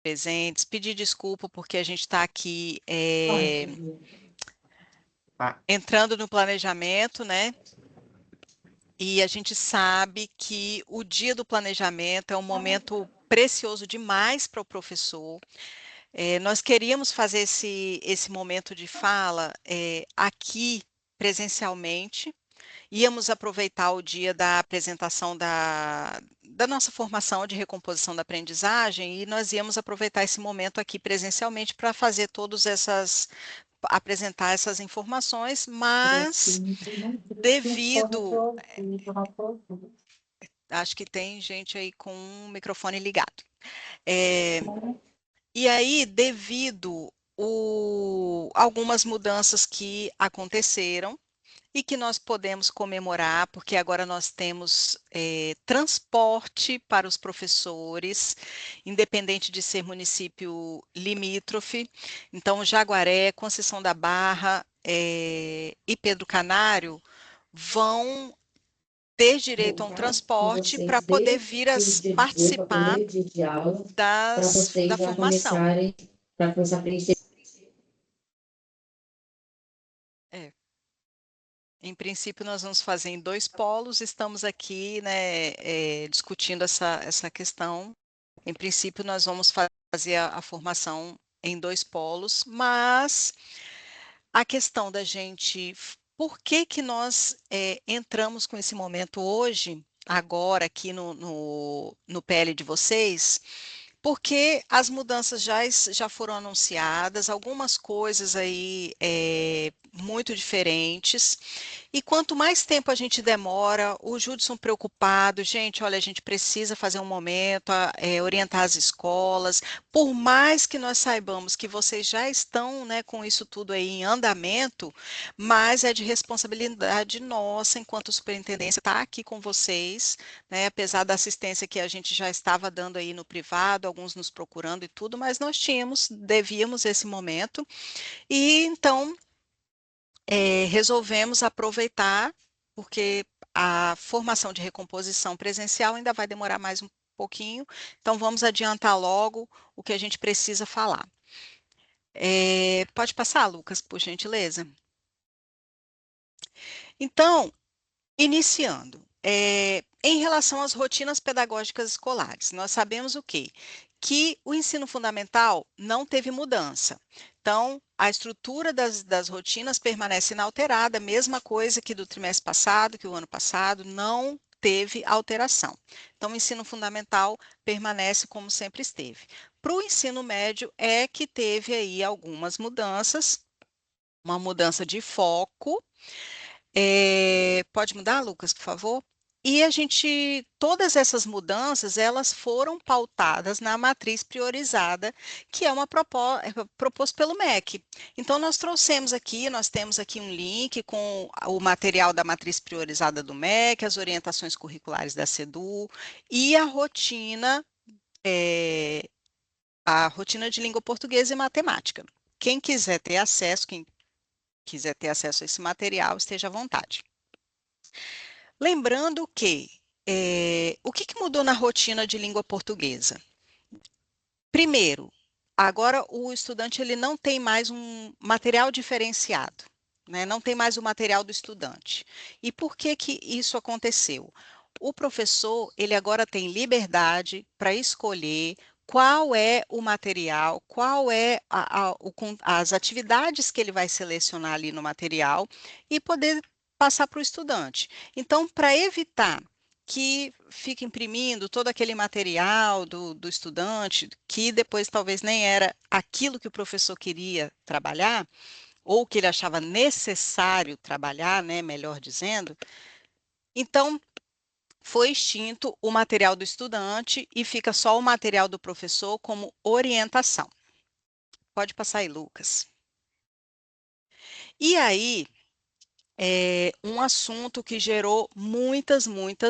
presentes, pedir desculpa porque a gente está aqui entrando no planejamento, né? E a gente sabe que o dia do planejamento é um momento precioso demais para o professor. Nós queríamos fazer esse momento de fala aqui presencialmente. Íamos aproveitar o dia da apresentação da nossa formação de recomposição da aprendizagem e nós íamos aproveitar esse momento aqui presencialmente para fazer todas essas, apresentar essas informações, mas devido, acho que tem gente aí com o microfone ligado. E aí, devido algumas mudanças que aconteceram, e que nós podemos comemorar, porque agora nós temos transporte para os professores, independente de ser município limítrofe. Então, Jaguaré, Conceição da Barra e Pedro Canário vão ter direito a um transporte para poder vir a participar da formação. Em princípio, nós vamos fazer em 2 polos, estamos aqui, né, discutindo essa questão. Em princípio, nós vamos fazer a formação em 2 polos, mas a questão da gente, por que que nós entramos com esse momento hoje, agora aqui no PL de vocês, porque as mudanças já foram anunciadas, algumas coisas aí muito diferentes, e quanto mais tempo a gente demora, o Judson preocupado, gente, olha, a gente precisa fazer um momento, orientar as escolas, por mais que nós saibamos que vocês já estão, né, com isso tudo aí em andamento, mas é de responsabilidade nossa, enquanto superintendência, estar aqui com vocês, né, apesar da assistência que a gente já estava dando aí no privado, alguns nos procurando e tudo, mas nós devíamos esse momento, e então resolvemos aproveitar, porque a formação de recomposição presencial ainda vai demorar mais um pouquinho, então vamos adiantar logo o que a gente precisa falar. Pode passar, Lucas, por gentileza? Então, iniciando, em relação às rotinas pedagógicas escolares, nós sabemos o quê? Que o ensino fundamental não teve mudança. Então, a estrutura das rotinas permanece inalterada, mesma coisa que do trimestre passado, que o ano passado, não teve alteração. Então, o ensino fundamental permanece como sempre esteve. Para o ensino médio é que teve aí algumas mudanças, uma mudança de foco, pode mudar, Lucas, por favor? E todas essas mudanças, elas foram pautadas na matriz priorizada, que é uma proposta pelo MEC. Então, nós trouxemos aqui, nós temos aqui um link com o material da matriz priorizada do MEC, as orientações curriculares da SEDU e a rotina de língua portuguesa e matemática. Quem quiser ter acesso a esse material, esteja à vontade. Lembrando que o que mudou na rotina de língua portuguesa? Primeiro, agora o estudante ele não tem mais um material diferenciado, né? Não tem mais o material do estudante. E por que isso aconteceu? O professor ele agora tem liberdade para escolher qual é o material, qual é as atividades que ele vai selecionar ali no material e poder passar para o estudante. Então, para evitar que fique imprimindo todo aquele material do estudante, que depois talvez nem era aquilo que o professor queria trabalhar, ou que ele achava necessário trabalhar, né, melhor dizendo. Então, foi extinto o material do estudante e fica só o material do professor como orientação. Pode passar aí, Lucas. E aí, um assunto que gerou muitas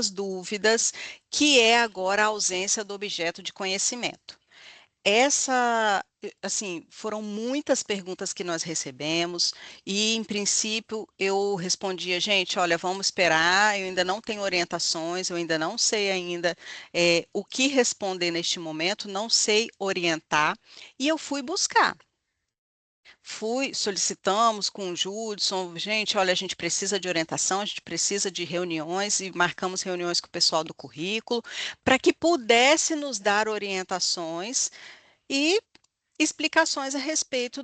dúvidas, que é agora a ausência do objeto de conhecimento. assim, foram muitas perguntas que nós recebemos e, em princípio, eu respondia: "Gente, olha, vamos esperar, eu ainda não tenho orientações, eu ainda não sei ainda, o que responder neste momento, não sei orientar", e eu fui buscar. Solicitamos com o Judson: "Gente, olha, a gente precisa de orientação, a gente precisa de reuniões", e marcamos reuniões com o pessoal do currículo, para que pudesse nos dar orientações e explicações a respeito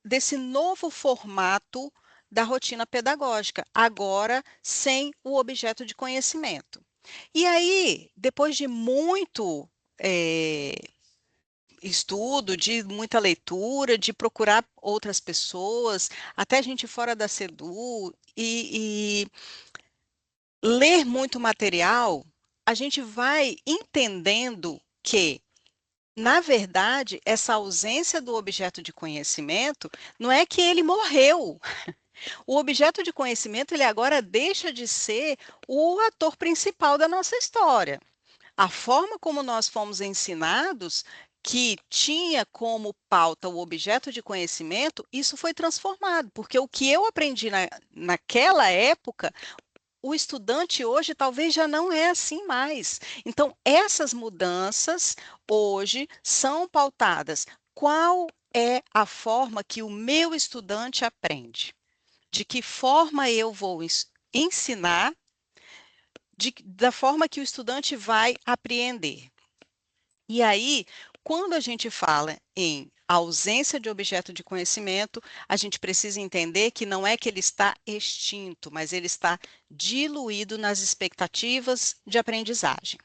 desse novo formato da rotina pedagógica, agora sem o objeto de conhecimento. E aí, depois de muito estudo, de muita leitura, de procurar outras pessoas, até gente fora da SEDU, e ler muito material, a gente vai entendendo que, na verdade, essa ausência do objeto de conhecimento não é que ele morreu. O objeto de conhecimento, ele agora deixa de ser o ator principal da nossa história. A forma como nós fomos ensinados, que tinha como pauta o objeto de conhecimento, isso foi transformado, porque o que eu aprendi naquela época, o estudante hoje talvez já não é assim mais. Então, essas mudanças hoje são pautadas. Qual é a forma que o meu estudante aprende? De que forma eu vou ensinar, da forma que o estudante vai apreender? E aí, quando a gente fala em ausência de objeto de conhecimento, a gente precisa entender que não é que ele está extinto, mas ele está diluído nas expectativas de aprendizagem.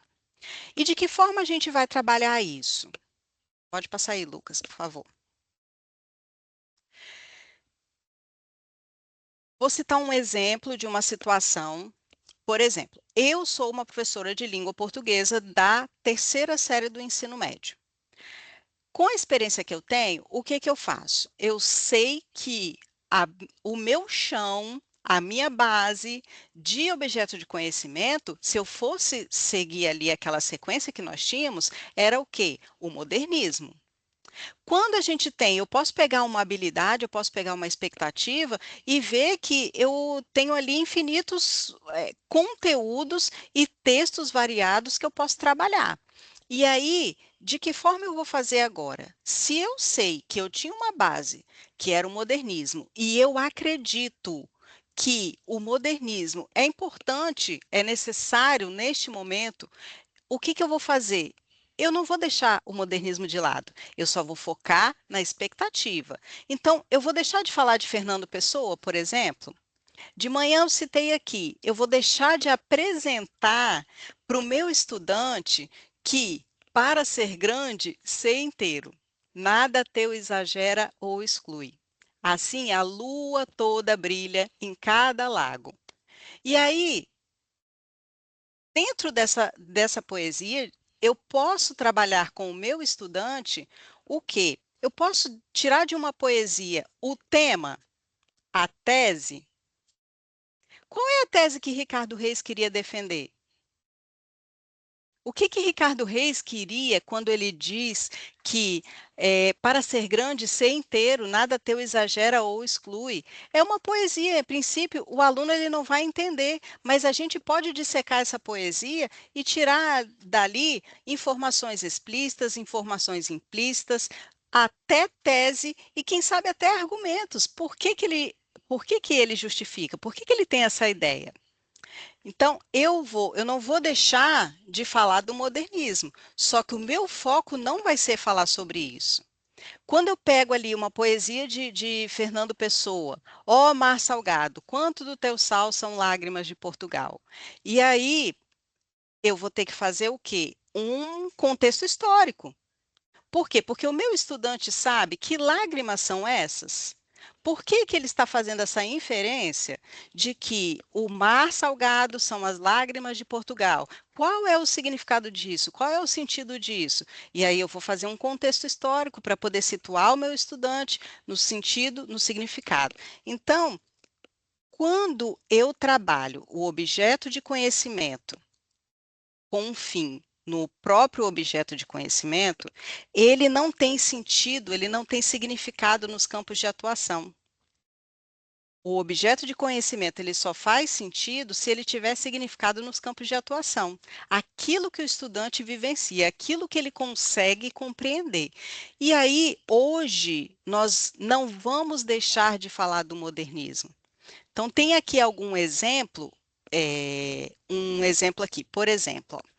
E de que forma a gente vai trabalhar isso? Pode passar aí, Lucas, por favor. Vou citar um exemplo de uma situação. Por exemplo, eu sou uma professora de língua portuguesa da terceira série do ensino médio. Com a experiência que eu tenho, o que que eu faço? Eu sei que a o meu chão, a minha base de objeto de conhecimento, se eu fosse seguir ali aquela sequência que nós tínhamos, era o quê? O modernismo. Quando a gente tem, eu posso pegar uma habilidade, eu posso pegar uma expectativa e ver que eu tenho ali infinitos, conteúdos e textos variados que eu posso trabalhar. E aí, de que forma eu vou fazer agora? Se eu sei que eu tinha uma base, que era o modernismo, e eu acredito que o modernismo é importante, é necessário neste momento, o que que eu vou fazer? Eu não vou deixar o modernismo de lado, eu só vou focar na expectativa. Então, eu vou deixar de falar de Fernando Pessoa, por exemplo? De manhã eu citei aqui, eu vou deixar de apresentar para o meu estudante que, para ser grande, ser inteiro. Nada teu exagera ou exclui. Assim a lua toda brilha em cada lago. E aí, dentro dessa poesia, eu posso trabalhar com o meu estudante o quê? Eu posso tirar de uma poesia o tema, a tese. Qual é a tese que Ricardo Reis queria defender? O que que Ricardo Reis queria quando ele diz que, para ser grande, ser inteiro, nada teu exagera ou exclui? É uma poesia, a princípio, o aluno ele não vai entender, mas a gente pode dissecar essa poesia e tirar dali informações explícitas, informações implícitas, até tese e, quem sabe, até argumentos. Por que que ele justifica? Por que que ele tem essa ideia? Então, eu não vou deixar de falar do modernismo, só que o meu foco não vai ser falar sobre isso. Quando eu pego ali uma poesia de Fernando Pessoa, ó mar salgado, quanto do teu sal são lágrimas de Portugal. E aí eu vou ter que fazer o quê? Um contexto histórico. Por quê? Porque o meu estudante sabe que lágrimas são essas. Por que que ele está fazendo essa inferência de que o mar salgado são as lágrimas de Portugal? Qual é o significado disso? Qual é o sentido disso? E aí eu vou fazer um contexto histórico para poder situar o meu estudante no sentido, no significado. Então, quando eu trabalho o objeto de conhecimento com um fim no próprio objeto de conhecimento, ele não tem sentido, ele não tem significado nos campos de atuação. O objeto de conhecimento ele só faz sentido se ele tiver significado nos campos de atuação. Aquilo que o estudante vivencia, aquilo que ele consegue compreender. E aí, hoje, nós não vamos deixar de falar do modernismo. Então, tem aqui algum exemplo, um exemplo aqui, por exemplo, ó,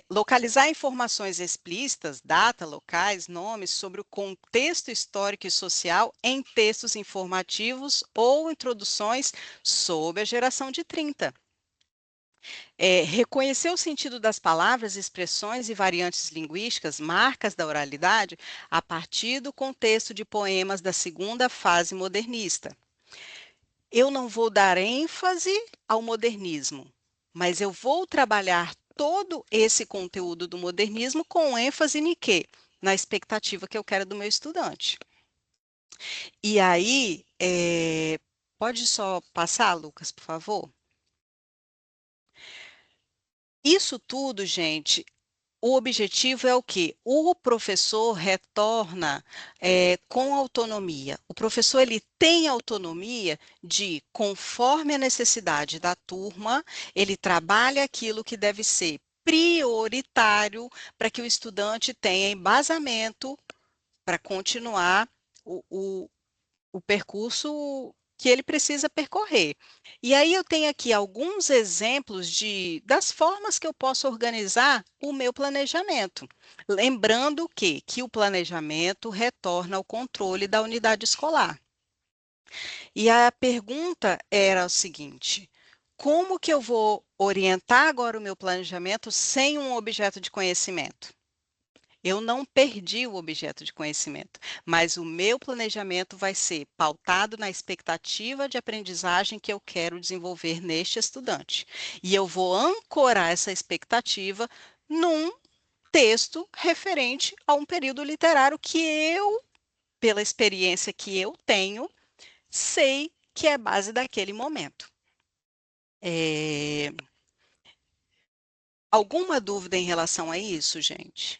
localizar informações explícitas, data, locais, nomes sobre o contexto histórico e social em textos informativos ou introduções sobre a geração de 30. Reconhecer o sentido das palavras, expressões e variantes linguísticas, marcas da oralidade, a partir do contexto de poemas da segunda fase modernista. Eu não vou dar ênfase ao modernismo, mas eu vou trabalhar todo esse conteúdo do modernismo com ênfase em quê? Na expectativa que eu quero do meu estudante. E aí, pode só passar, Lucas, por favor? Isso tudo, gente, o objetivo é o quê? O professor retorna com autonomia. O professor ele tem autonomia de, conforme a necessidade da turma, ele trabalha aquilo que deve ser prioritário para que o estudante tenha embasamento para continuar o, o percurso que ele precisa percorrer. E aí eu tenho aqui alguns exemplos das formas que eu posso organizar o meu planejamento. Lembrando que o planejamento retorna ao controle da unidade escolar. E a pergunta era o seguinte: como que eu vou orientar agora o meu planejamento sem um objeto de conhecimento? Eu não perdi o objeto de conhecimento, mas o meu planejamento vai ser pautado na expectativa de aprendizagem que eu quero desenvolver neste estudante. E eu vou ancorar essa expectativa num texto referente a um período literário que eu, pela experiência que eu tenho, sei que é base daquele momento. É, Alguma dúvida em relação a isso, gente?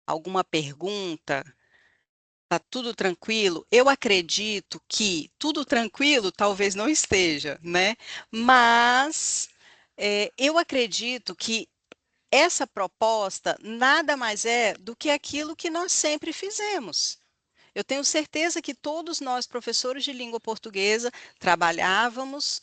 Alguma pergunta? Tá tudo tranquilo? Eu acredito que tudo tranquilo talvez não esteja, né? Mas eu acredito que essa proposta nada mais é do que aquilo que nós sempre fizemos. Eu tenho certeza que todos nós, professores de língua portuguesa, trabalhávamos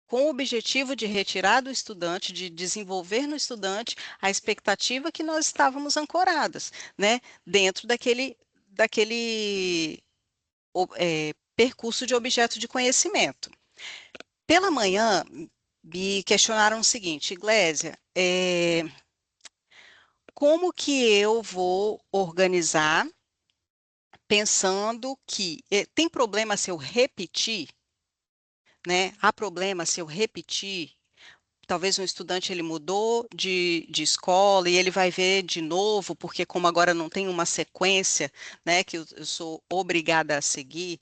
com o objetivo de retirar do estudante, de desenvolver no estudante a expectativa que nós estávamos ancoradas, né, dentro daquele percurso de objeto de conhecimento. Pela manhã, me questionaram o seguinte: Glésia, como que eu vou organizar pensando que tem problema se eu repetir, né? Há problema se eu repetir. Talvez um estudante ele mudou de escola e ele vai ver de novo, porque como agora não tem uma sequência, né, que eu sou obrigada a seguir,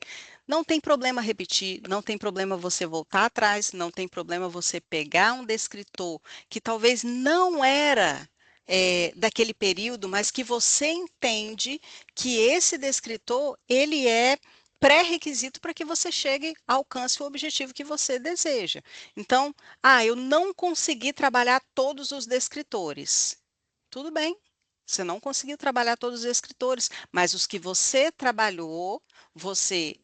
não tem problema repetir, não tem problema você voltar atrás, não tem problema você pegar um descritor que talvez não era daquele período, mas que você entende que esse descritor ele é pré-requisito para que você chegue, alcance o objetivo que você deseja. Então, eu não consegui trabalhar todos os descritores. Tudo bem, você não conseguiu trabalhar todos os escritores, mas os que você trabalhou, você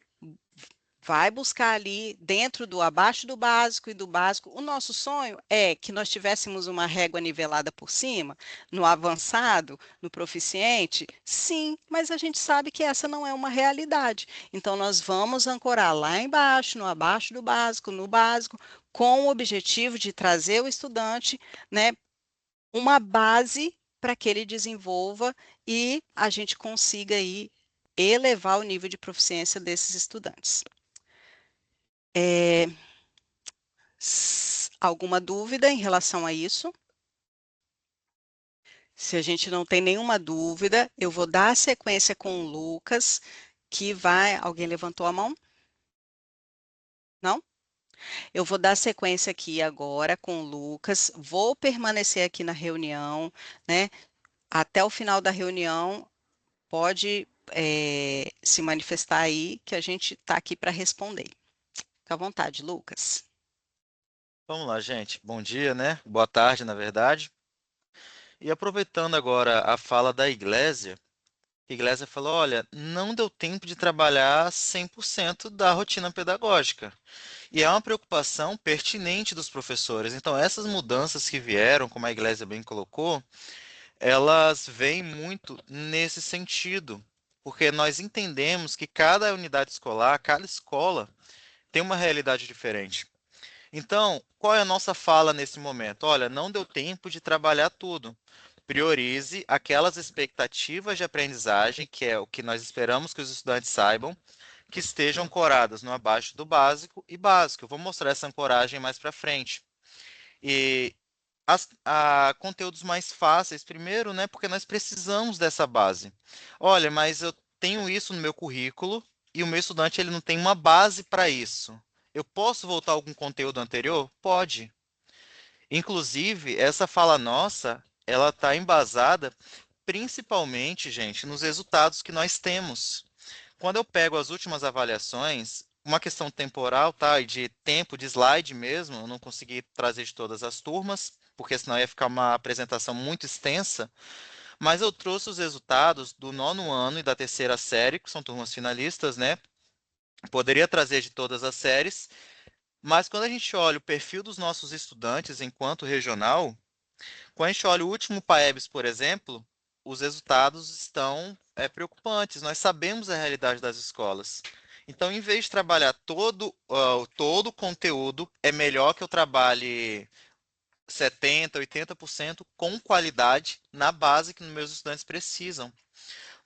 vai buscar ali dentro do abaixo do básico e do básico. O nosso sonho é que nós tivéssemos uma régua nivelada por cima, no avançado, no proficiente, sim, mas a gente sabe que essa não é uma realidade. Então, nós vamos ancorar lá embaixo, no abaixo do básico, no básico, com o objetivo de trazer o estudante, né, uma base para que ele desenvolva e a gente consiga aí elevar o nível de proficiência desses estudantes. Alguma dúvida em relação a isso? Se a gente não tem nenhuma dúvida, eu vou dar a sequência com o Lucas, que vai. Alguém levantou a mão? Não? Eu vou dar sequência aqui agora com o Lucas, vou permanecer aqui na reunião, né? Até o final da reunião, pode, se manifestar aí, que a gente está aqui para responder. Fica à vontade, Lucas. Vamos lá, gente. Bom dia, né? Boa tarde, na verdade. E aproveitando agora a fala da a Iglesia falou: olha, não deu tempo de trabalhar 100% da rotina pedagógica. E é uma preocupação pertinente dos professores. Então, essas mudanças que vieram, como a Iglesia bem colocou, elas vêm muito nesse sentido. Porque nós entendemos que cada unidade escolar, cada escola, tem uma realidade diferente. Então, qual é a nossa fala nesse momento? Olha, não deu tempo de trabalhar tudo. Priorize aquelas expectativas de aprendizagem, que é o que nós esperamos que os estudantes saibam, que estejam ancoradas no abaixo do básico e básico. Eu vou mostrar essa ancoragem mais para frente. E conteúdos mais fáceis, primeiro, né, porque nós precisamos dessa base. Olha, mas eu tenho isso no meu currículo e o meu estudante ele não tem uma base para isso. Eu posso voltar a algum conteúdo anterior? Pode. Inclusive, essa fala nossa, ela está embasada principalmente, gente, nos resultados que nós temos. Quando eu pego as últimas avaliações, uma questão temporal, tá? E de tempo, de slide mesmo, eu não consegui trazer de todas as turmas, porque senão ia ficar uma apresentação muito extensa, mas eu trouxe os resultados do nono ano e da terceira série, que são turmas finalistas, né? Poderia trazer de todas as séries, mas quando a gente olha o perfil dos nossos estudantes enquanto regional, quando a gente olha o último PAEBS, por exemplo, os resultados estão preocupantes. Nós sabemos a realidade das escolas. Então, em vez de trabalhar todo o conteúdo, é melhor que eu trabalhe 70, 80% com qualidade na base que meus estudantes precisam.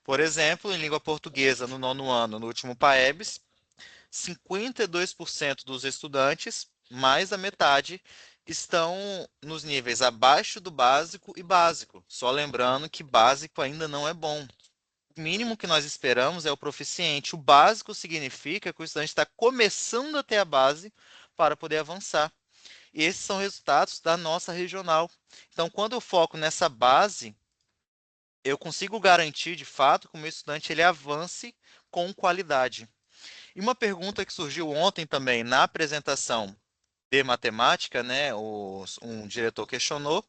Por exemplo, em língua portuguesa, no nono ano, no último PAEBS, 52% dos estudantes, mais da metade, estão nos níveis abaixo do básico e básico. Só lembrando que básico ainda não é bom. O mínimo que nós esperamos é o proficiente. O básico significa que o estudante está começando a ter a base para poder avançar. E esses são resultados da nossa regional. Então, quando eu foco nessa base, eu consigo garantir de fato que o meu estudante ele avance com qualidade. E uma pergunta que surgiu ontem também na apresentação de matemática, né, um diretor questionou,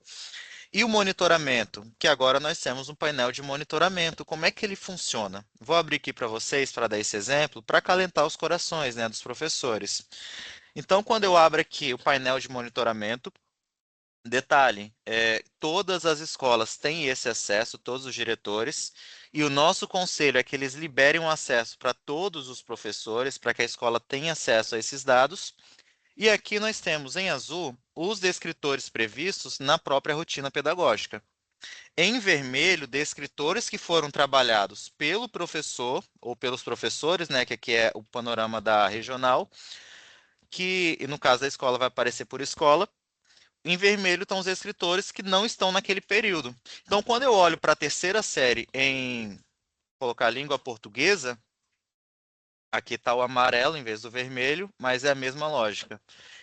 e o monitoramento, que agora nós temos um painel de monitoramento, como é que ele funciona? Vou abrir aqui para vocês para dar esse exemplo, para acalentar os corações, né, dos professores. Então, quando eu abro aqui o painel de monitoramento, detalhe, todas as escolas têm esse acesso, todos os diretores, e o nosso conselho é que eles liberem um acesso para todos os professores, para que a escola tenha acesso a esses dados. E aqui nós temos em azul os descritores previstos na própria rotina pedagógica. Em vermelho, descritores que foram trabalhados pelo professor ou pelos professores, né, que aqui é o panorama da regional, que no caso da escola vai aparecer por escola. Em vermelho estão os escritores que não estão naquele período. Então, quando eu olho para a terceira série em colocar língua portuguesa, aqui está o amarelo em vez do vermelho, mas é a mesma lógica.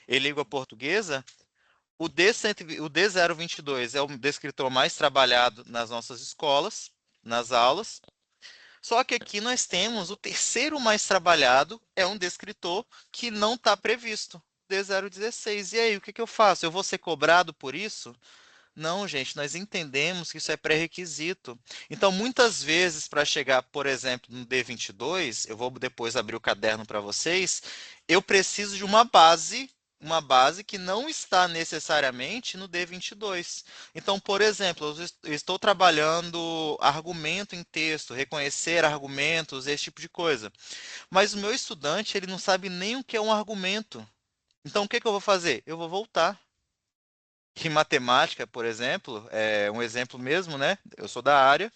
Em língua portuguesa, o D022 é o descritor mais trabalhado nas nossas escolas, nas aulas. Só que aqui nós temos o terceiro mais trabalhado, é um descritor que não está previsto, D016. E aí, o que que eu faço? Eu vou ser cobrado por isso? Não, gente, nós entendemos que isso é pré-requisito. Então, muitas vezes, para chegar, por exemplo, no D22, eu vou depois abrir o caderno para vocês, eu preciso de uma base que não está necessariamente no D22. Então, por exemplo, eu estou trabalhando argumento em texto, reconhecer argumentos, esse tipo de coisa. Mas o meu estudante, ele não sabe nem o que é um argumento. Então, o que que eu vou fazer? Eu vou voltar. Em matemática, por exemplo, é um exemplo mesmo, né? Eu sou da área.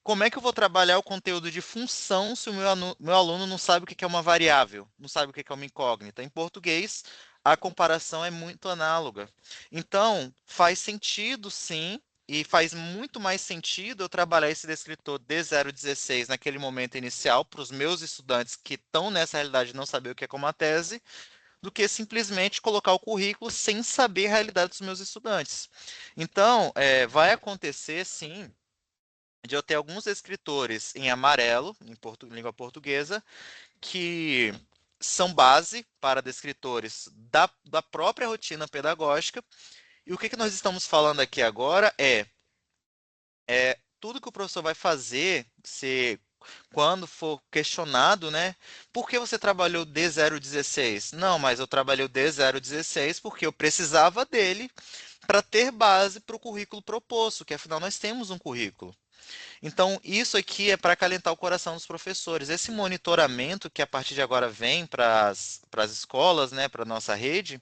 Como é que eu vou trabalhar o conteúdo de função se o meu aluno não sabe o que é uma variável, não sabe o que é uma incógnita? Em português, a comparação é muito análoga. Então, faz sentido, sim, e faz muito mais sentido eu trabalhar esse descritor D016 naquele momento inicial para os meus estudantes que estão nessa realidade de não saber o que é uma tese, do que simplesmente colocar o currículo sem saber a realidade dos meus estudantes. Então, vai acontecer, sim, de eu ter alguns escritores em amarelo, em língua portuguesa, que são base para descritores da própria rotina pedagógica. E o que que nós estamos falando aqui agora tudo que o professor vai fazer, se quando for questionado, né? Por que você trabalhou D016? Não, mas eu trabalhei o D016 porque eu precisava dele para ter base para o currículo proposto, que afinal nós temos um currículo. Então, isso aqui é para acalentar o coração dos professores. Esse monitoramento que a partir de agora vem para as escolas, né, para a nossa rede,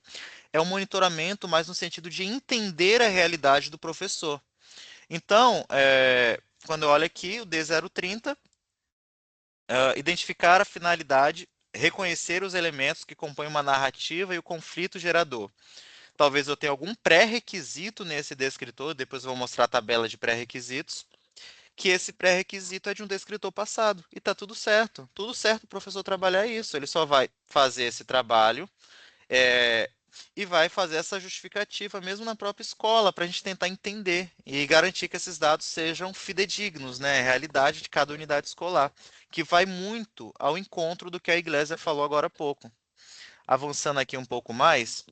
é um monitoramento mais no sentido de entender a realidade do professor. Então, quando eu olho aqui, o D030, identificar a finalidade, reconhecer os elementos que compõem uma narrativa e o conflito gerador. Talvez eu tenha algum pré-requisito nesse descritor, depois eu vou mostrar a tabela de pré-requisitos, que esse pré-requisito é de um descritor passado. E está tudo certo. Tudo certo o professor trabalhar isso. Ele só vai fazer esse trabalho é, e vai fazer essa justificativa mesmo na própria escola, para a gente tentar entender e garantir que esses dados sejam fidedignos, né? A realidade de cada unidade escolar, que vai muito ao encontro do que a Iglesia falou agora há pouco. Avançando aqui um pouco mais,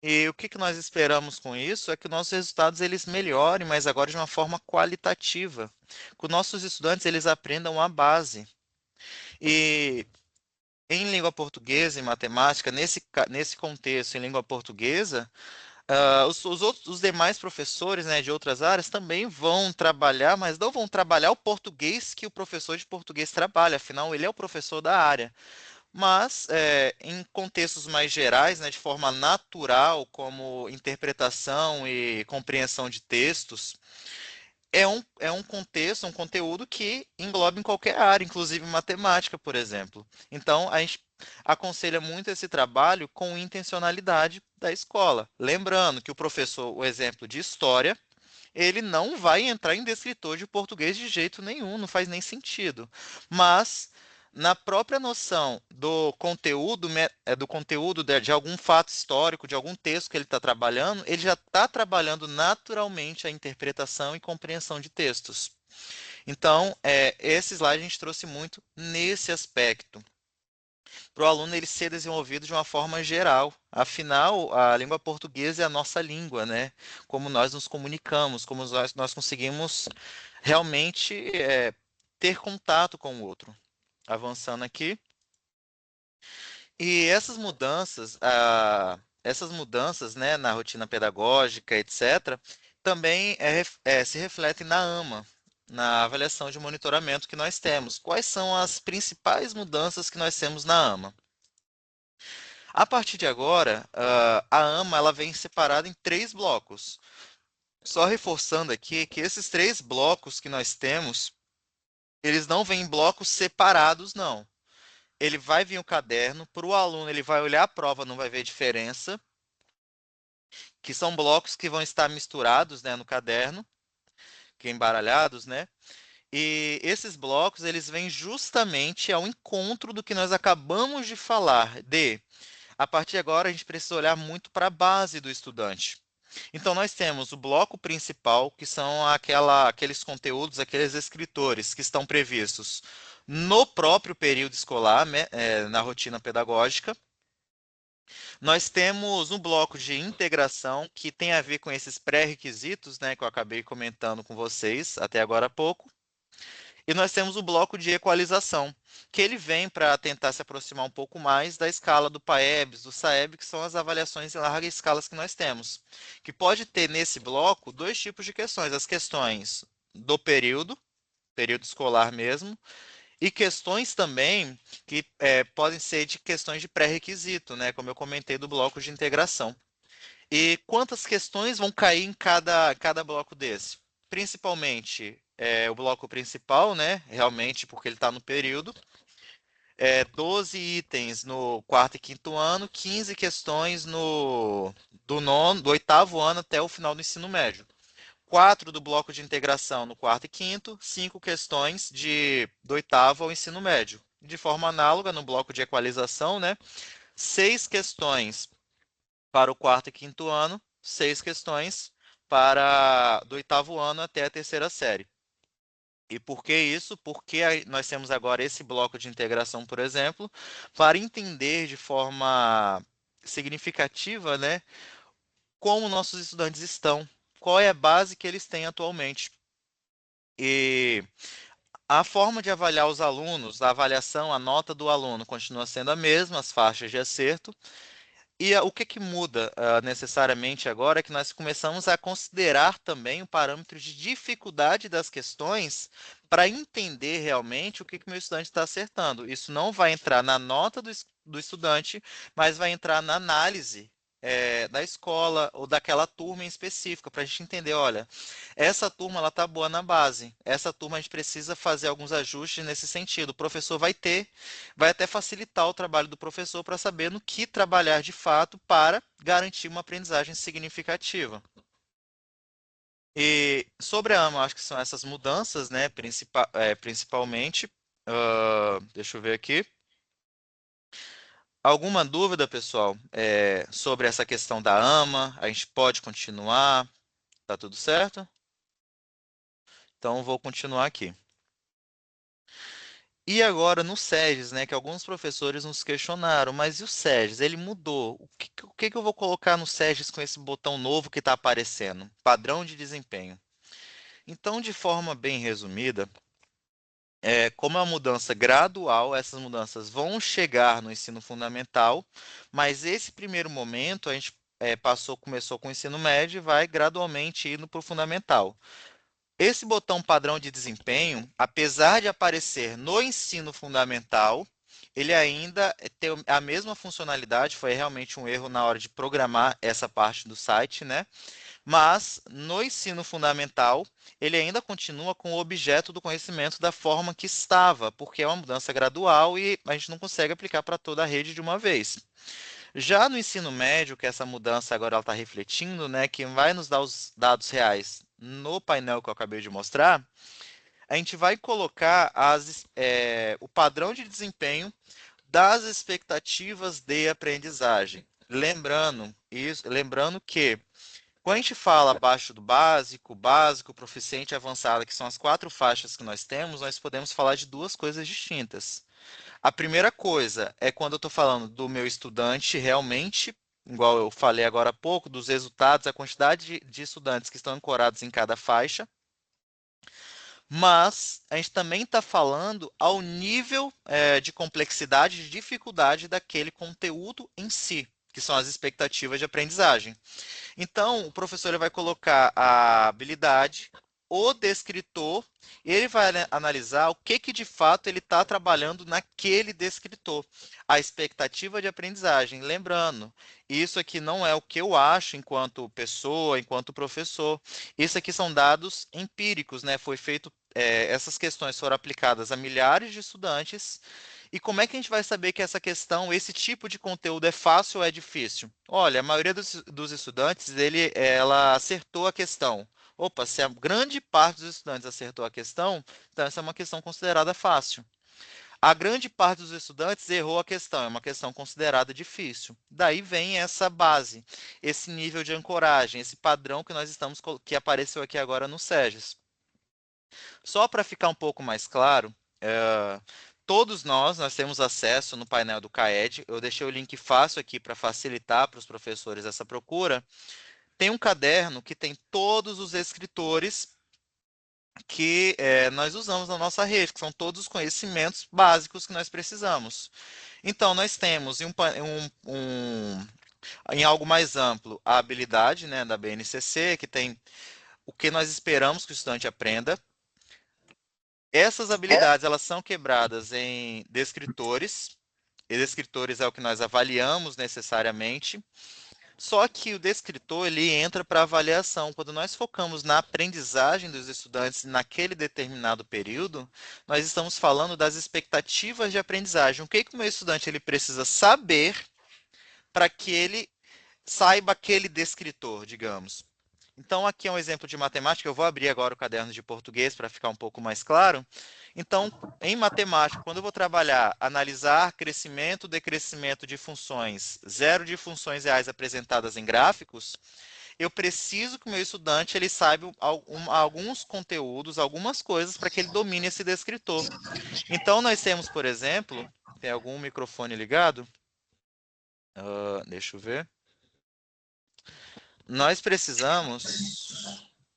e o que que nós esperamos com isso é que nossos resultados eles melhorem, mas agora de uma forma qualitativa. Que os nossos estudantes eles aprendam a base. E em língua portuguesa e matemática, nesse contexto, em língua portuguesa, os demais professores, né, de outras áreas também vão trabalhar, mas não vão trabalhar o português que o professor de português trabalha, afinal, ele é o professor da área. Mas, em contextos mais gerais, né, de forma natural, como interpretação e compreensão de textos, é um contexto, um conteúdo que engloba em qualquer área, inclusive matemática, por exemplo. Então, a gente aconselha muito esse trabalho com intencionalidade da escola. Lembrando que o professor, o exemplo de história, ele não vai entrar em descritor de português de jeito nenhum, não faz nem sentido. Mas na própria noção do conteúdo de algum fato histórico, de algum texto que ele está trabalhando, ele já está trabalhando naturalmente a interpretação e compreensão de textos. Então, esse slide a gente trouxe muito nesse aspecto para o aluno ele ser desenvolvido de uma forma geral. Afinal, a língua portuguesa é a nossa língua, né? Como nós nos comunicamos, como nós conseguimos realmente ter contato com o outro. Avançando aqui. E essas mudanças, né, na rotina pedagógica, etc., também se refletem na AMA, na avaliação de monitoramento que nós temos. Quais são as principais mudanças que nós temos na AMA? A partir de agora, a AMA ela vem separada em três blocos. Só reforçando aqui que esses três blocos que nós temos, eles não vêm em blocos separados, não. Ele vai vir o caderno, para o aluno ele vai olhar a prova, não vai ver diferença, que são blocos que vão estar misturados, né, no caderno, que embaralhados, né? E esses blocos, eles vêm justamente ao encontro do que nós acabamos de falar, a partir de agora, a gente precisa olhar muito para a base do estudante. Então, nós temos o bloco principal, que são aqueles conteúdos, aqueles escritores que estão previstos no próprio período escolar, né, na rotina pedagógica. Nós temos um bloco de integração, que tem a ver com esses pré-requisitos, né, que eu acabei comentando com vocês até agora há pouco. E nós temos o bloco de equalização, que ele vem para tentar se aproximar um pouco mais da escala do PAEBS, do SAEB, que são as avaliações em larga escala que nós temos. Que pode ter nesse bloco dois tipos de questões: as questões do período escolar mesmo, e questões também que podem ser de questões de pré-requisito, né? Como eu comentei do bloco de integração. E quantas questões vão cair em cada bloco desse? Principalmente o bloco principal, né? Realmente, porque ele está no período. 12 itens no quarto e quinto ano, 15 questões do oitavo ano até o final do ensino médio. 4 do bloco de integração no quarto e quinto, 5 questões do oitavo ao ensino médio. De forma análoga, no bloco de equalização, né? 6 questões para o quarto e quinto ano, 6 questões para do oitavo ano até a terceira série. E por que isso? Porque nós temos agora esse bloco de integração, por exemplo, para entender de forma significativa, né, como nossos estudantes estão, qual é a base que eles têm atualmente. E a forma de avaliar os alunos, a avaliação, a nota do aluno continua sendo a mesma, as faixas de acerto. E o que que muda necessariamente agora é que nós começamos a considerar também o parâmetro de dificuldade das questões para entender realmente o que que o meu estudante está acertando. Isso não vai entrar na nota do estudante, mas vai entrar na análise da escola ou daquela turma em específica, para a gente entender, olha, essa turma ela está boa na base, essa turma a gente precisa fazer alguns ajustes nesse sentido. O professor vai até facilitar o trabalho do professor para saber no que trabalhar de fato para garantir uma aprendizagem significativa. E sobre a AMA, acho que são essas mudanças, né, principalmente. Deixa eu ver aqui. Alguma dúvida, pessoal, sobre essa questão da AMA? A gente pode continuar? Tá tudo certo? Então, vou continuar aqui. E agora no SEGES, né, que alguns professores nos questionaram, mas e o SEGES? Ele mudou. O que que eu vou colocar no SEGES com esse botão novo que está aparecendo? Padrão de desempenho. Então, de forma bem resumida, como é uma mudança gradual, essas mudanças vão chegar no ensino fundamental, mas esse primeiro momento a gente começou com o ensino médio e vai gradualmente indo para o fundamental. Esse botão padrão de desempenho, apesar de aparecer no ensino fundamental, ele ainda tem a mesma funcionalidade, foi realmente um erro na hora de programar essa parte do site, né? Mas no ensino fundamental, ele ainda continua com o objeto do conhecimento da forma que estava, porque é uma mudança gradual e a gente não consegue aplicar para toda a rede de uma vez. Já no ensino médio, que essa mudança agora está refletindo, né, que vai nos dar os dados reais no painel que eu acabei de mostrar, a gente vai colocar o padrão de desempenho das expectativas de aprendizagem. Lembrando que quando a gente fala abaixo do básico, básico, proficiente e avançado, que são as 4 faixas que nós temos, nós podemos falar de duas coisas distintas. A primeira coisa é quando eu estou falando do meu estudante realmente, igual eu falei agora há pouco, dos resultados, a quantidade de estudantes que estão ancorados em cada faixa, mas a gente também está falando ao nível de complexidade, de dificuldade daquele conteúdo em si, que são as expectativas de aprendizagem. Então, o professor ele vai colocar a habilidade, o descritor, e ele vai analisar o que de fato ele está trabalhando naquele descritor. A expectativa de aprendizagem. Lembrando, isso aqui não é o que eu acho enquanto pessoa, enquanto professor. Isso aqui são dados empíricos, né? Foi feito, essas questões foram aplicadas a milhares de estudantes. E como é que a gente vai saber que essa questão, esse tipo de conteúdo é fácil ou é difícil? Olha, a maioria dos estudantes, ela acertou a questão. Opa, se a grande parte dos estudantes acertou a questão, então essa é uma questão considerada fácil. A grande parte dos estudantes errou a questão, é uma questão considerada difícil. Daí vem essa base, esse nível de ancoragem, esse padrão que que apareceu aqui agora no SEGES. Só para ficar um pouco mais claro, todos nós temos acesso no painel do CAED. Eu deixei o link fácil aqui para facilitar para os professores essa procura. Tem um caderno que tem todos os escritores que nós usamos na nossa rede, que são todos os conhecimentos básicos que nós precisamos. Então, nós temos em algo mais amplo a habilidade, né, da BNCC, que tem o que nós esperamos que o estudante aprenda. Essas habilidades elas são quebradas em descritores. E descritores é o que nós avaliamos necessariamente. Só que o descritor ele entra para avaliação. Quando nós focamos na aprendizagem dos estudantes naquele determinado período, nós estamos falando das expectativas de aprendizagem. O que que o meu estudante ele precisa saber para que ele saiba aquele descritor, digamos. Então, aqui é um exemplo de matemática. Eu vou abrir agora o caderno de português para ficar um pouco mais claro. Então, em matemática, quando eu vou trabalhar, analisar crescimento, decrescimento de funções, zero de funções reais apresentadas em gráficos, eu preciso que o meu estudante ele saiba alguns conteúdos, algumas coisas para que ele domine esse descritor. Então, nós temos, por exemplo, tem algum microfone ligado? Deixa eu ver. Nós precisamos.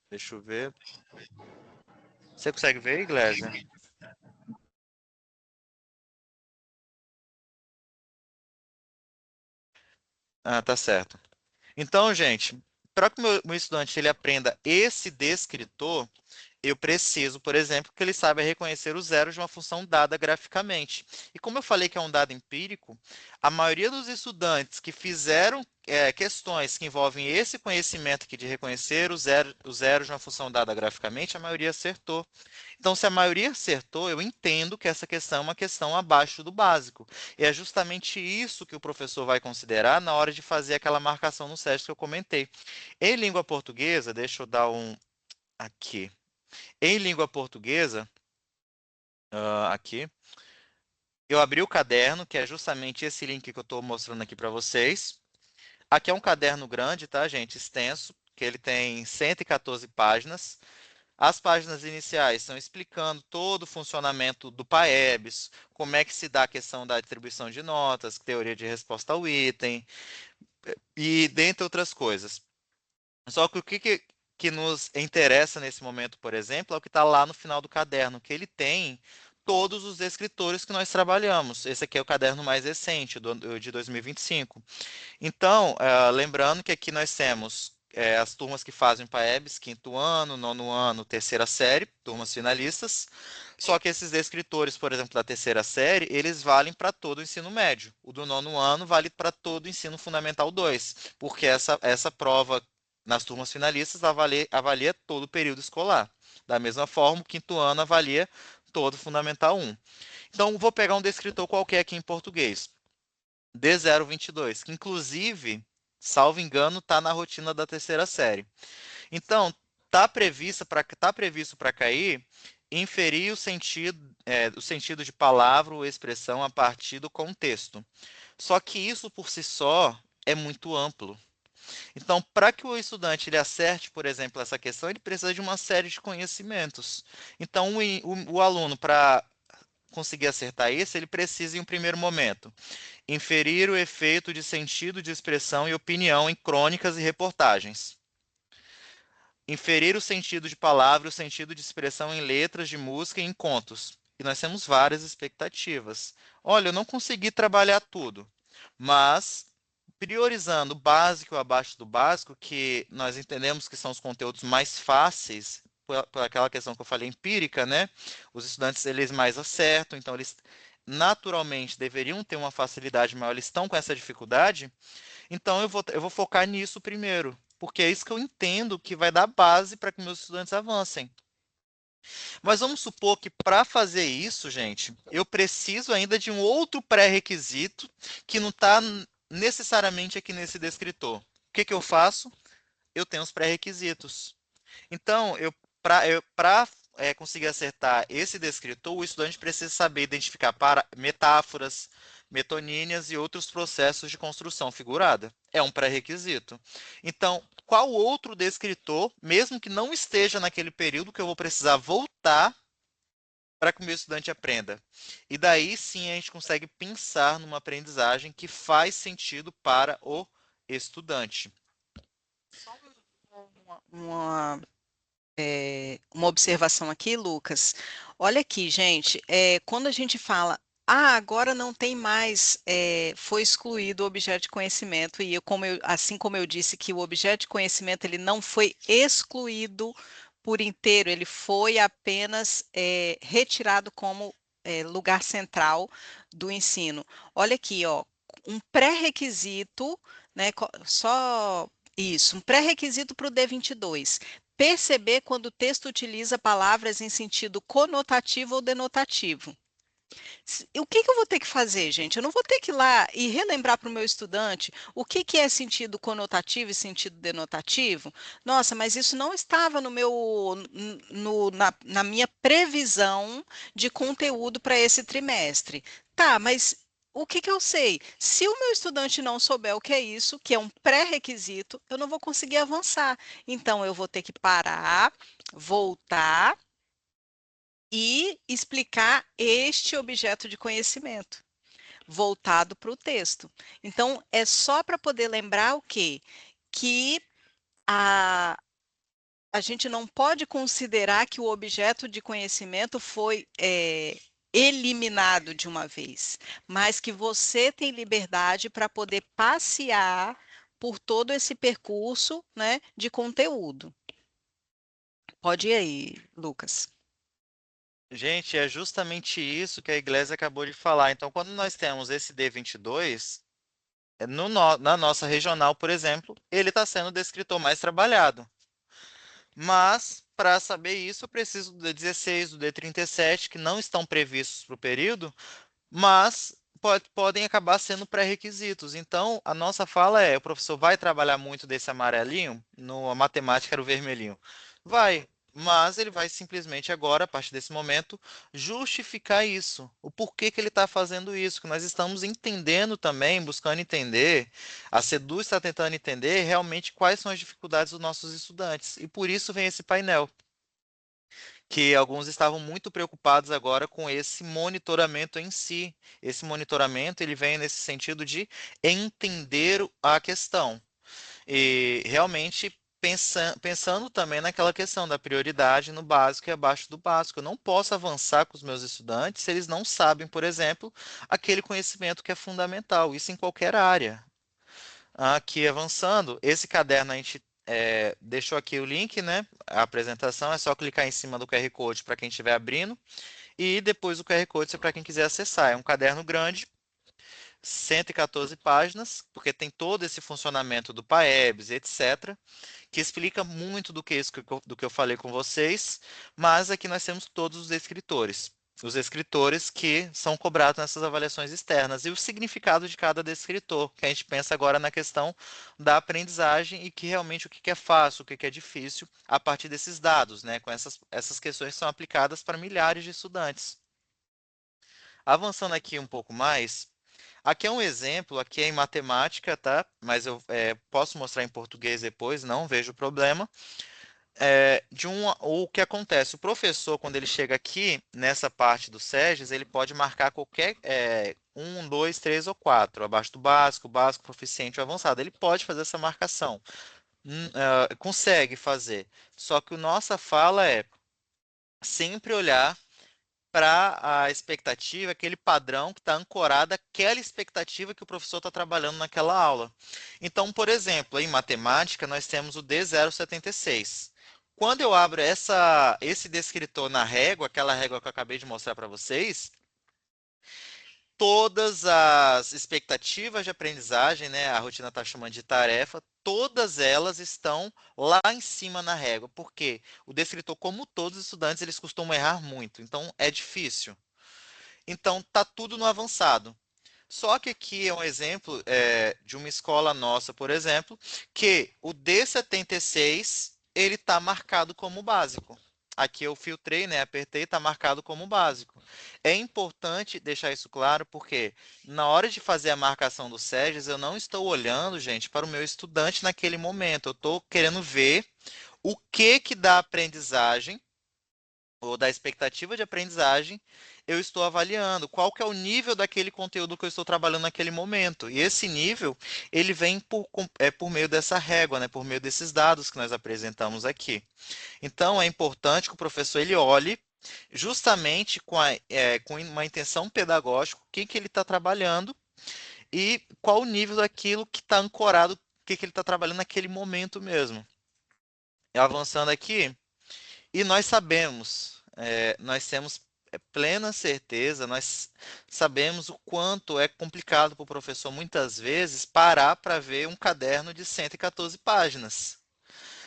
Deixa eu ver. Você consegue ver, Iglesia? Ah, tá certo. Então, gente, para que o meu estudante ele aprenda esse descritor, eu preciso, por exemplo, que ele saiba reconhecer os zeros de uma função dada graficamente. E como eu falei que é um dado empírico, a maioria dos estudantes que fizeram questões que envolvem esse conhecimento aqui de reconhecer os zeros de uma função dada graficamente, a maioria acertou. Então, se a maioria acertou, eu entendo que essa questão é uma questão abaixo do básico. E é justamente isso que o professor vai considerar na hora de fazer aquela marcação no SESC que eu comentei. Em língua portuguesa, deixa eu dar um aqui. Em língua portuguesa, aqui, eu abri o caderno, que é justamente esse link que eu estou mostrando aqui para vocês. Aqui é um caderno grande, tá, gente? Extenso, que ele tem 114 páginas. As páginas iniciais estão explicando todo o funcionamento do PAEBS, como é que se dá a questão da distribuição de notas, teoria de resposta ao item, e dentre outras coisas. Só que que nos interessa nesse momento, por exemplo, é o que está lá no final do caderno, que ele tem todos os descritores que nós trabalhamos. Esse aqui é o caderno mais recente, de 2025. Então, lembrando que aqui nós temos as turmas que fazem PAEBs, quinto ano, nono ano, terceira série, turmas finalistas. Só que esses descritores, por exemplo, da terceira série, eles valem para todo o ensino médio. O do nono ano vale para todo o ensino fundamental 2, porque essa prova nas turmas finalistas avalia todo o período escolar. Da mesma forma, o quinto ano avalia todo o fundamental 1. Então, vou pegar um descritor qualquer aqui em português. D022, que inclusive, salvo engano, está na rotina da terceira série. Então, tá previsto para cair inferir o sentido de palavra ou expressão a partir do contexto. Só que isso por si só é muito amplo. Então, para que o estudante ele acerte, por exemplo, essa questão, ele precisa de uma série de conhecimentos. Então, o aluno, para conseguir acertar isso, ele precisa, em um primeiro momento, inferir o efeito de sentido de expressão e opinião em crônicas e reportagens. Inferir o sentido de palavra e o sentido de expressão em letras de música e em contos. E nós temos várias expectativas. Olha, eu não consegui trabalhar tudo, mas priorizando o básico abaixo do básico, que nós entendemos que são os conteúdos mais fáceis, por aquela questão que eu falei empírica, né? Os estudantes eles mais acertam, então eles naturalmente deveriam ter uma facilidade maior, eles estão com essa dificuldade, então eu vou focar nisso primeiro, porque é isso que eu entendo que vai dar base para que meus estudantes avancem. Mas vamos supor que para fazer isso, gente, eu preciso ainda de um outro pré-requisito que não está necessariamente aqui nesse descritor. O que que eu faço? Eu tenho os pré-requisitos. Então, para conseguir acertar esse descritor, o estudante precisa saber identificar metáforas, metonímias e outros processos de construção figurada. É um pré-requisito. Então, qual outro descritor, mesmo que não esteja naquele período, que eu vou precisar voltar para que o meu estudante aprenda? E daí sim a gente consegue pensar numa aprendizagem que faz sentido para o estudante. Só uma observação aqui, Lucas. Olha aqui, gente, quando a gente fala, agora não tem mais, foi excluído o objeto de conhecimento, e assim como eu disse que o objeto de conhecimento ele não foi excluído por inteiro, ele foi apenas retirado como lugar central do ensino. Olha aqui, ó, um pré-requisito, né, só isso, um pré-requisito para o D22. Perceber quando o texto utiliza palavras em sentido conotativo ou denotativo. O que que eu vou ter que fazer, gente? Eu não vou ter que ir lá e relembrar para o meu estudante o que que é sentido conotativo e sentido denotativo? Nossa, mas isso não estava no meu, na minha previsão de conteúdo para esse trimestre. Tá, mas o que que eu sei? Se o meu estudante não souber o que é isso, que é um pré-requisito, eu não vou conseguir avançar. Então, eu vou ter que parar, voltar e explicar este objeto de conhecimento voltado para o texto. Então, é só para poder lembrar o quê? Que a, a gente não pode considerar que o objeto de conhecimento foi eliminado de uma vez, mas que você tem liberdade para poder passear por todo esse percurso, né, de conteúdo. Pode ir aí, Lucas. Gente, é justamente isso que a Iglesia acabou de falar. Então, quando nós temos esse D22, na nossa regional, por exemplo, ele está sendo o descritor mais trabalhado. Mas, para saber isso, eu preciso do D16, do D37, que não estão previstos para o período, mas podem acabar sendo pré-requisitos. Então, a nossa fala é: o professor vai trabalhar muito desse amarelinho, no a matemática era o vermelhinho. Vai, mas ele vai simplesmente agora, a partir desse momento, justificar isso. O porquê que ele está fazendo isso, que nós estamos entendendo também, buscando entender, a Sedu está tentando entender realmente quais são as dificuldades dos nossos estudantes. E por isso vem esse painel que alguns estavam muito preocupados agora com esse monitoramento em si. Esse monitoramento ele vem nesse sentido de entender a questão e realmente pensando também naquela questão da prioridade no básico e abaixo do básico. Eu não posso avançar com os meus estudantes se eles não sabem, por exemplo, aquele conhecimento que é fundamental, isso em qualquer área. Aqui avançando, esse caderno a gente deixou aqui o link, né? A apresentação é só clicar em cima do QR Code para quem estiver abrindo e depois o QR Code é para quem quiser acessar. É um caderno grande, 114 páginas, porque tem todo esse funcionamento do PAEBS, etc., que explica muito do que isso do que eu falei com vocês, mas aqui nós temos todos os escritores. Os escritores que são cobrados nessas avaliações externas e o significado de cada descritor, que a gente pensa agora na questão da aprendizagem e que realmente o que é fácil, o que é difícil, a partir desses dados, né, com essas questões que são aplicadas para milhares de estudantes. Avançando aqui um pouco mais, aqui é um exemplo, aqui é em matemática, tá? Mas eu posso mostrar em português depois, não vejo problema. O que acontece, o professor, quando ele chega aqui, nessa parte do SEGES, ele pode marcar qualquer um, dois, três ou quatro, abaixo do básico, proficiente ou avançado. Ele pode fazer essa marcação, consegue fazer. Só que a nossa fala é sempre olhar para a expectativa, aquele padrão que está ancorado àquela expectativa que o professor está trabalhando naquela aula. Então, por exemplo, em matemática, nós temos o D076. Quando eu abro esse descritor na régua, aquela régua que eu acabei de mostrar para vocês, todas as expectativas de aprendizagem, né, a rotina está chamando de tarefa, todas elas estão lá em cima na régua, porque o descritor, como todos os estudantes, eles costumam errar muito, então é difícil. Então, tá tudo no avançado. Só que aqui é um exemplo de uma escola nossa, por exemplo, que o D76 ele está marcado como básico. Aqui eu filtrei, né, apertei, está marcado como básico. É importante deixar isso claro, porque na hora de fazer a marcação do SEGES, eu não estou olhando, gente, para o meu estudante naquele momento. Eu estou querendo ver o que da aprendizagem ou da expectativa de aprendizagem, eu estou avaliando qual que é o nível daquele conteúdo que eu estou trabalhando naquele momento. E esse nível, ele vem por meio dessa régua, né, por meio desses dados que nós apresentamos aqui. Então, é importante que o professor ele olhe justamente com uma intenção pedagógica, o que ele está trabalhando e qual o nível daquilo que está ancorado, o que ele está trabalhando naquele momento mesmo. Avançando aqui, e nós sabemos, nós temos plena certeza, nós sabemos o quanto é complicado para o professor, muitas vezes, parar para ver um caderno de 114 páginas.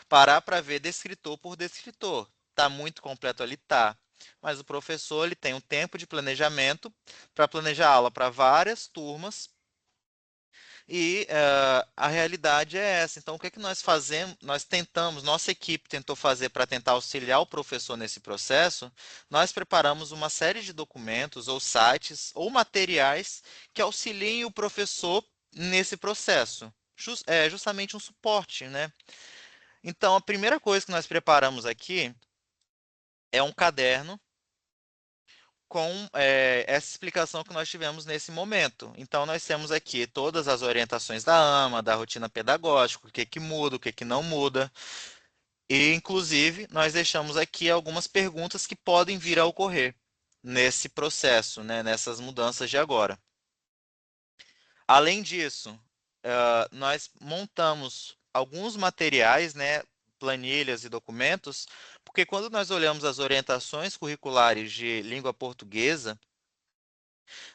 Parar para ver descritor por descritor. Está muito completo ali? Tá. mas o professor ele tem um tempo de planejamento para planejar a aula para várias turmas e a realidade é essa. Então, o que é que nós fazemos? Nós tentamos, nossa equipe tentou fazer para tentar auxiliar o professor nesse processo. Nós preparamos uma série de documentos, ou sites, ou materiais que auxiliem o professor nesse processo. É justamente um suporte, né? Então, a primeira coisa que nós preparamos aqui é um caderno com essa explicação que nós tivemos nesse momento. Então, nós temos aqui todas as orientações da AMA, da rotina pedagógica, o que que muda, o que que não muda. E, inclusive, nós deixamos aqui algumas perguntas que podem vir a ocorrer nesse processo, né, nessas mudanças de agora. Além disso, nós montamos alguns materiais, né, planilhas e documentos, porque quando nós olhamos as orientações curriculares de língua portuguesa,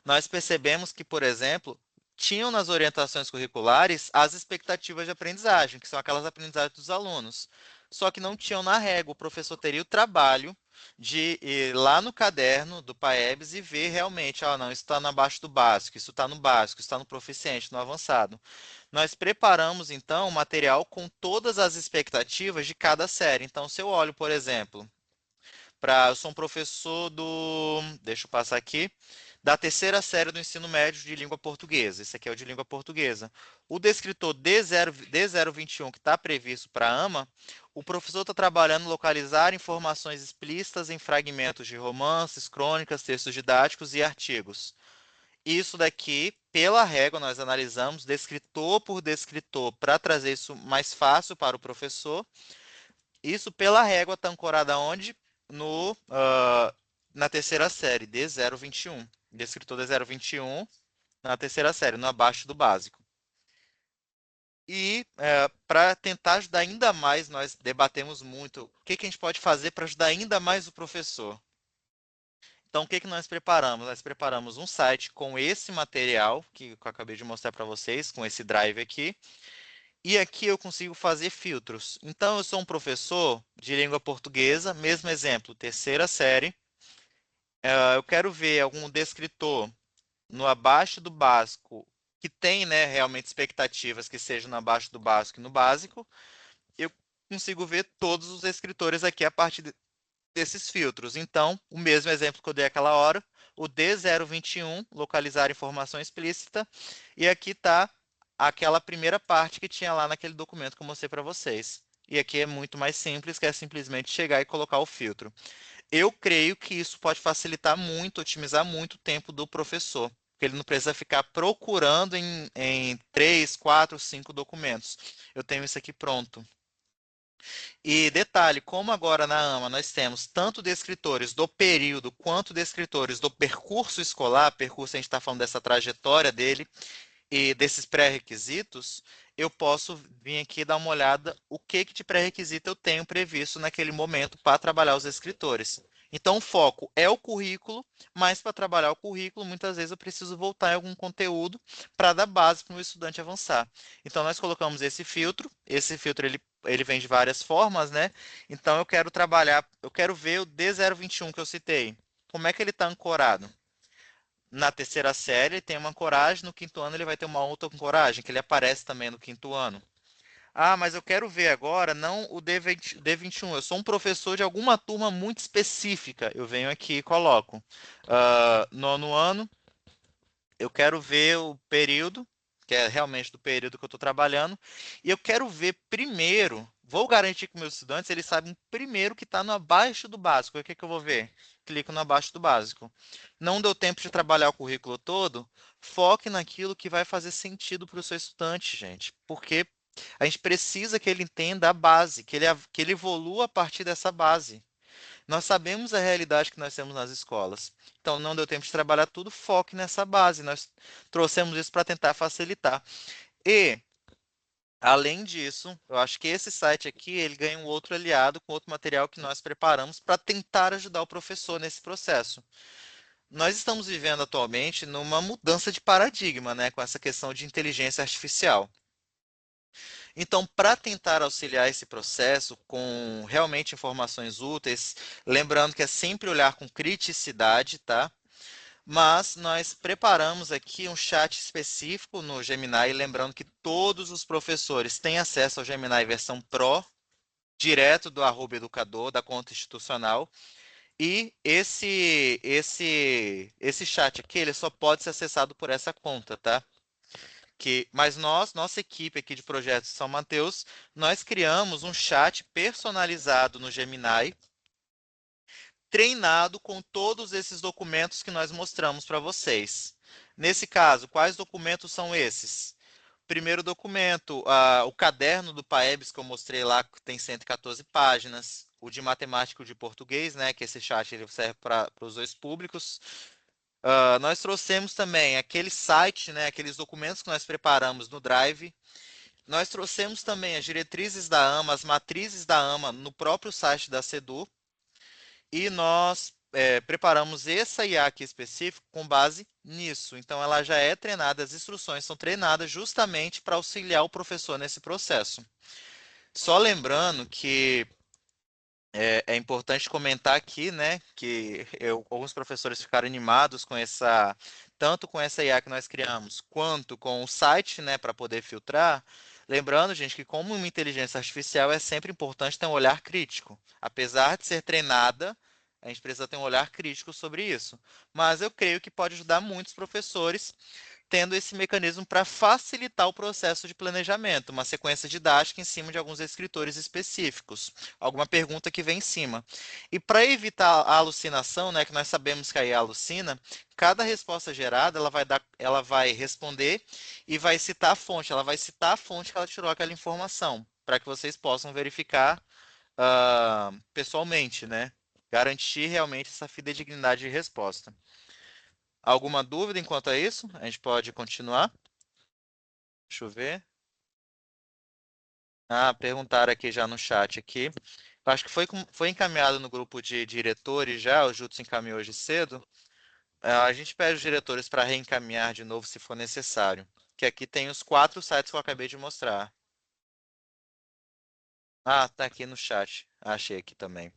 nós percebemos que, por exemplo, tinham nas orientações curriculares as expectativas de aprendizagem, que são aquelas aprendizagens dos alunos. Só que não tinham na régua. O professor teria o trabalho de ir lá no caderno do PAEBS e ver realmente, não, isso está abaixo do básico, isso está no básico, isso está no proficiente, no avançado. Nós preparamos, então, o material com todas as expectativas de cada série. Então, se eu olho, por exemplo, eu sou um professor deixa eu passar aqui, da terceira série do ensino médio de língua portuguesa. Esse aqui é o de língua portuguesa. O descritor D021 que está previsto para a AMA, o professor está trabalhando em localizar informações explícitas em fragmentos de romances, crônicas, textos didáticos e artigos. Isso daqui, pela régua, nós analisamos descritor por descritor para trazer isso mais fácil para o professor. Isso pela régua está ancorada onde? Na terceira série, D021. Descritor D021 na terceira série, no abaixo do básico. E para tentar ajudar ainda mais, nós debatemos muito o que que a gente pode fazer para ajudar ainda mais o professor. Então, o que que nós preparamos? Nós preparamos um site com esse material que eu acabei de mostrar para vocês, com esse drive aqui. E aqui eu consigo fazer filtros. Então, eu sou um professor de língua portuguesa, mesmo exemplo, terceira série. Eu quero ver algum descritor no abaixo do básico que tem, né, realmente expectativas que sejam no abaixo do básico e no básico. Eu consigo ver todos os escritores aqui a partir desses filtros. Então, o mesmo exemplo que eu dei aquela hora, o D021, localizar informação explícita, e aqui está aquela primeira parte que tinha lá naquele documento que eu mostrei para vocês. E aqui é muito mais simples, que é simplesmente chegar e colocar o filtro. Eu creio que isso pode facilitar muito, otimizar muito o tempo do professor, porque ele não precisa ficar procurando em 3, 4, 5 documentos. Eu tenho isso aqui pronto. E detalhe, como agora na AMA nós temos tanto descritores do período quanto descritores do percurso escolar, percurso a gente está falando dessa trajetória dele e desses pré-requisitos, eu posso vir aqui dar uma olhada o que de pré-requisito eu tenho previsto naquele momento para trabalhar os escritores. Então, o foco é o currículo, mas para trabalhar o currículo, muitas vezes eu preciso voltar em algum conteúdo para dar base para o meu estudante avançar. Então, nós colocamos esse filtro ele vem de várias formas, né? Então, eu quero trabalhar, eu quero ver o D021 que eu citei. Como é que ele está ancorado? Na terceira série, ele tem uma ancoragem, no quinto ano ele vai ter uma outra ancoragem, que ele aparece também no quinto ano. Ah, mas eu quero ver agora não o D21. Eu sou um professor de alguma turma muito específica. Eu venho aqui e coloco. Nono ano, eu quero ver o período, que é realmente do período que eu estou trabalhando, e eu quero ver primeiro, vou garantir que meus estudantes eles sabem primeiro que está no abaixo do básico. O que que eu vou ver? Clico no abaixo do básico. Não deu tempo de trabalhar o currículo todo? Foque naquilo que vai fazer sentido para o seu estudante, gente, porque a gente precisa que ele entenda a base, que ele evolua a partir dessa base. Nós sabemos a realidade que nós temos nas escolas. Então, não deu tempo de trabalhar tudo, foque nessa base. Nós trouxemos isso para tentar facilitar. E, além disso, eu acho que esse site aqui, ele ganha um outro aliado com outro material que nós preparamos para tentar ajudar o professor nesse processo. Nós estamos vivendo atualmente numa mudança de paradigma, né, com essa questão de inteligência artificial. Então, para tentar auxiliar esse processo com realmente informações úteis, lembrando que é sempre olhar com criticidade, tá? Mas nós preparamos aqui um chat específico no Gemini, lembrando que todos os professores têm acesso ao Gemini versão Pro, direto do @educador, da conta institucional. E esse chat aqui, ele só pode ser acessado por essa conta, tá? Mas nós, nossa equipe aqui de projetos de São Mateus, nós criamos um chat personalizado no Gemini, treinado com todos esses documentos que nós mostramos para vocês. Nesse caso, quais documentos são esses? Primeiro documento, o caderno do PAEBS que eu mostrei lá, que tem 114 páginas. O de matemática e o de português, né, que esse chat ele serve para os dois públicos. Nós trouxemos também aquele site, né, aqueles documentos que nós preparamos no Drive. Nós trouxemos também as diretrizes da AMA, as matrizes da AMA no próprio site da SEDU. E nós preparamos essa IA aqui específico com base nisso. Então, ela já é treinada, as instruções são treinadas justamente para auxiliar o professor nesse processo. Só lembrando que é importante comentar aqui, né, que alguns professores ficaram animados com tanto com essa IA que nós criamos, quanto com o site, né, para poder filtrar. Lembrando, gente, que como uma inteligência artificial é sempre importante ter um olhar crítico. Apesar de ser treinada, a gente precisa ter um olhar crítico sobre isso. Mas eu creio que pode ajudar muitos professores tendo esse mecanismo para facilitar o processo de planejamento, uma sequência didática em cima de alguns escritores específicos, alguma pergunta que vem em cima. E para evitar a alucinação, né, que nós sabemos que a IA alucina, cada resposta gerada, ela vai responder e vai citar a fonte, ela vai citar a fonte que ela tirou aquela informação, para que vocês possam verificar pessoalmente, né? Garantir realmente essa fidedignidade de resposta. Alguma dúvida enquanto a isso? A gente pode continuar? Deixa eu ver. Perguntaram aqui já no chat aqui. Eu acho que foi encaminhado no grupo de diretores já, o Jutsu encaminhou hoje cedo. A gente pede os diretores para reencaminhar de novo se for necessário. Que aqui tem os 4 sites que eu acabei de mostrar. Tá aqui no chat. Achei aqui também.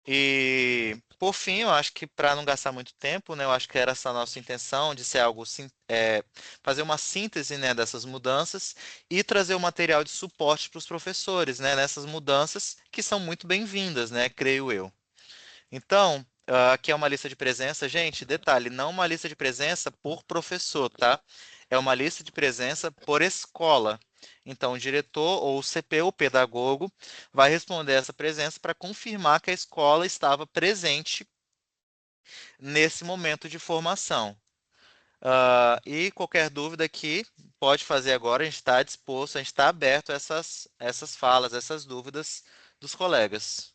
E, por fim, eu acho que para não gastar muito tempo, né, eu acho que era essa a nossa intenção de ser algo, fazer uma síntese, né, dessas mudanças e trazer o material de suporte para os professores, né, nessas mudanças que são muito bem-vindas, né, creio eu. Então, aqui é uma lista de presença. Gente, detalhe, não uma lista de presença por professor, tá? É uma lista de presença por escola. Então, o diretor ou o CP ou pedagogo vai responder essa presença para confirmar que a escola estava presente nesse momento de formação. E qualquer dúvida aqui, pode fazer agora, a gente está disposto, a gente está aberto a essas falas, essas dúvidas dos colegas.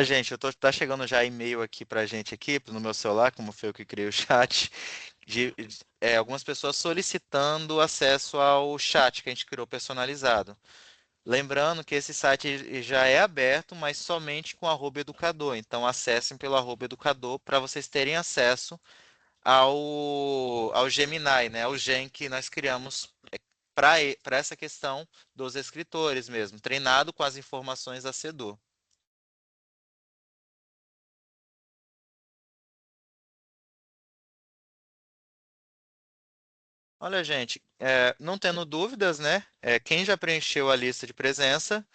Gente, tá chegando já e-mail aqui pra gente aqui, no meu celular, como foi eu que criei o chat, algumas pessoas solicitando acesso ao chat que a gente criou personalizado. Lembrando que esse site já é aberto, mas somente com @educador. Então acessem pelo @educador para vocês terem acesso ao Gemini, né? Ao Gen que nós criamos para essa questão dos escritores mesmo, treinado com as informações da Sedu. Olha, gente, não tendo dúvidas, né? Quem já preencheu a lista de presença,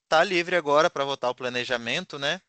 tá livre agora para votar o planejamento, né?